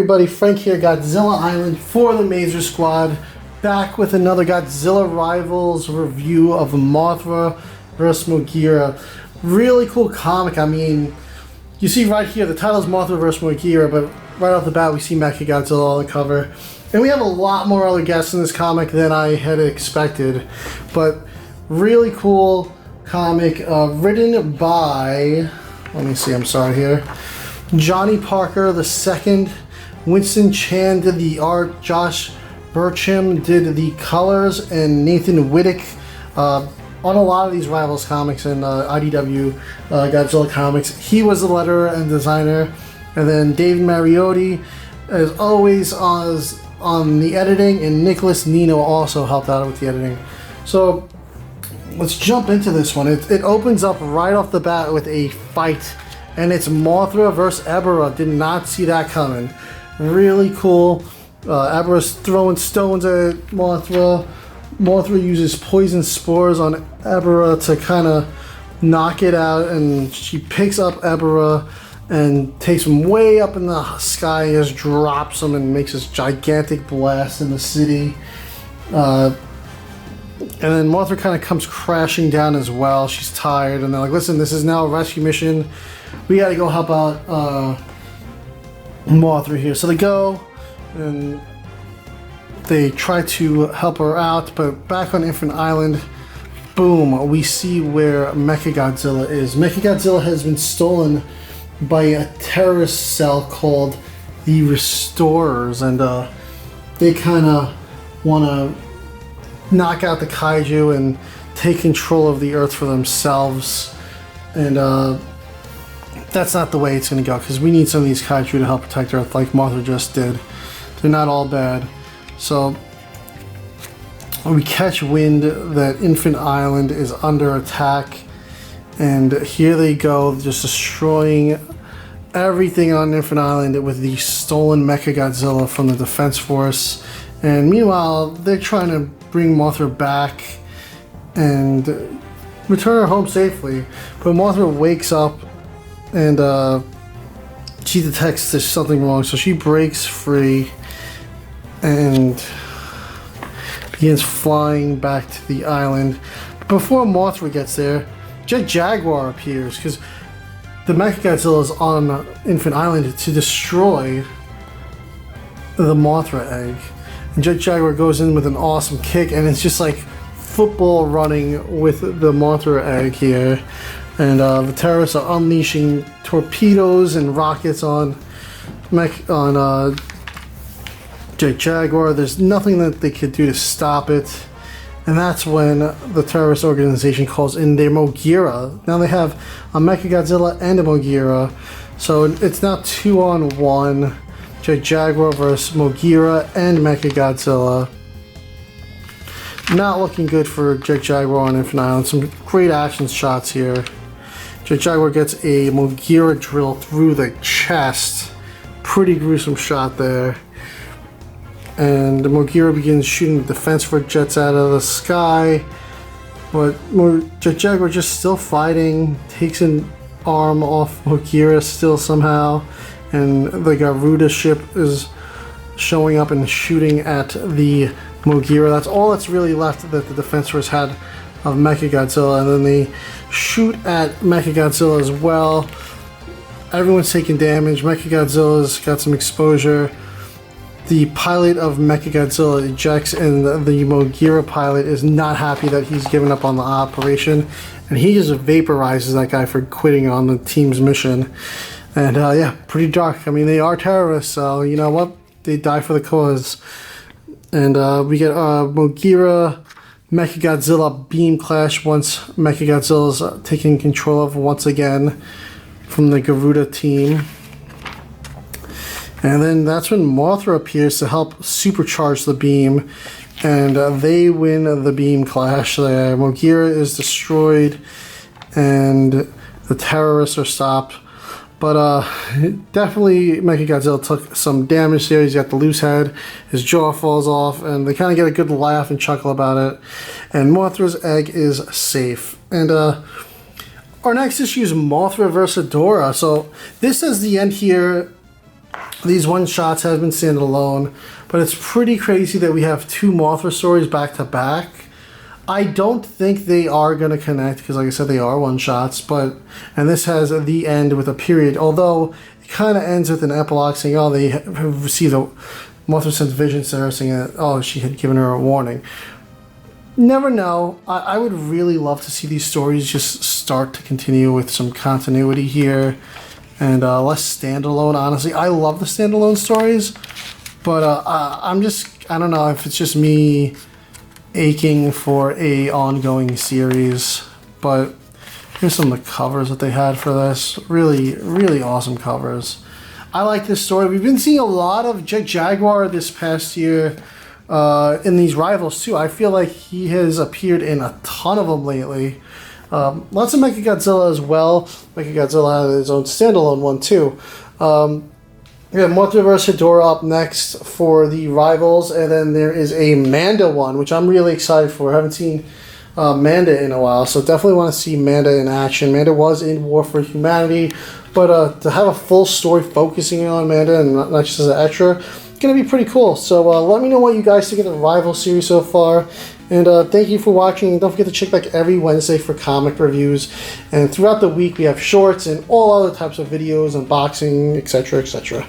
Everybody, Frank here, Godzilla Island for the Major Squad, back with another Godzilla Rivals review of Mothra vs. M.O.G.U.E.R.A. Really cool comic. I mean, you see right here, the title is Mothra vs. M.O.G.U.E.R.A, but right off the bat we see Mechagodzilla on the cover. And we have a lot more other guests in this comic than I had expected. But really cool comic, written by, let me see, I'm sorry here, Johnny Parker II. Winston Chan did the art, Josh Burcham did the colors, and Nathan Wittick on a lot of these Rivals comics and IDW Godzilla comics. He was the letterer and designer. And then David Mariotti, as always, on the editing, and Nicholas Nino also helped out with the editing. So let's jump into this one. It opens up right off the bat with a fight, and it's Mothra versus Ebirah. Did not see that coming. Really cool. Ebirah's throwing stones at Mothra. Mothra uses poison spores on Ebirah to kind of knock it out, and she picks up Ebirah and takes him way up in the sky, just drops him and makes this gigantic blast in the city. And then Mothra kind of comes crashing down as well. She's tired, and they're like, listen, this is now a rescue mission. We gotta go help out Mothra here. So they go and they try to help her out, but back on Infinite Island, boom, we see where Mechagodzilla is. Mechagodzilla has been stolen by a terrorist cell called the Restorers, and they kind of want to knock out the Kaiju and take control of the Earth for themselves. And that's not the way it's going to go, because we need some of these Kaiju to help protect Earth like Mothra just did. They're not all bad. So we catch wind that Infinite Island is under attack, and here they go, just destroying everything on Infinite Island with the stolen Mechagodzilla from the Defense Force. And meanwhile, they're trying to bring Mothra back and return her home safely. But Mothra wakes up and she detects there's something wrong, so she breaks free and begins flying back to the island. But before Mothra gets there, Jaguar appears, because the Mechagodzilla is on Infinite Island to destroy the Mothra egg. And Jaguar goes in with an awesome kick, and it's just like football running with the Mothra egg here. And the terrorists are unleashing torpedoes and rockets on Jaguar. There's nothing that they could do to stop it. And that's when the terrorist organization calls in their M.O.G.U.E.R.A. Now they have a Mechagodzilla and a M.O.G.U.E.R.A. So it's now 2-on-1. Jaguar versus M.O.G.U.E.R.A. and Mechagodzilla. Not looking good for Jaguar on Infinite Island. Some great action shots here. Jaguar gets a M.O.G.U.E.R.A. drill through the chest. Pretty gruesome shot there. And M.O.G.U.E.R.A. begins shooting the defense for jets out of the sky. But Jaguar just still fighting. Takes an arm off M.O.G.U.E.R.A. still somehow. And the Garuda ship is showing up and shooting at the M.O.G.U.E.R.A. That's all that's really left that the Defense Force had of Mechagodzilla. And then they shoot at Mechagodzilla as well. Everyone's taking damage. Mechagodzilla's got some exposure. The pilot of Mechagodzilla ejects, and the M.O.G.U.E.R.A. pilot is not happy that he's given up on the operation. And he just vaporizes that guy for quitting on the team's mission. And yeah, pretty dark. I mean, they are terrorists, so you know what? They die for the cause. And we get M.O.G.U.E.R.A. Mechagodzilla beam clash once Mechagodzilla's taken control of once again from the Garuda team. And then that's when Mothra appears to help supercharge the beam, and they win the beam clash there. M.O.G.U.E.R.A. is destroyed, and the terrorists are stopped. But definitely Mechagodzilla took some damage there. He's got the loose head, his jaw falls off, and they kind of get a good laugh and chuckle about it. And Mothra's egg is safe. And our next issue is Mothra vs. Ebirah. So this is the end here. these one-shots have been standalone, but it's pretty crazy that we have 2 Mothra stories back to back. I don't think they are going to connect because, like I said, they are one-shots, and this has the end with a period, although it kind of ends with an epilogue saying, oh, they have received a Mothra sent visions to her saying that, oh, she had given her a warning. Never know. I would really love to see these stories just start to continue with some continuity here and less standalone, honestly. I love the standalone stories, but I don't know if it's just me aching for a ongoing series, but here's some of the covers that they had for this. Really, really awesome covers. I like this story. We've been seeing a lot of Jaguar this past year in these Rivals too. I feel like he has appeared in a ton of them lately. Lots of Mechagodzilla as well. Mechagodzilla had his own standalone one too. Yeah, Mothra vs. Ghidorah up next for the Rivals, and then there is a Manda one, which I'm really excited for. I haven't seen Manda in a while, so definitely want to see Manda in action. Manda was in War for Humanity, but to have a full story focusing on Manda and not just as an extra, it's going to be pretty cool. So let me know what you guys think of the Rival series so far. And thank you for watching. Don't forget to check back every Wednesday for comic reviews. And throughout the week, we have shorts and all other types of videos, unboxing, etc., etc.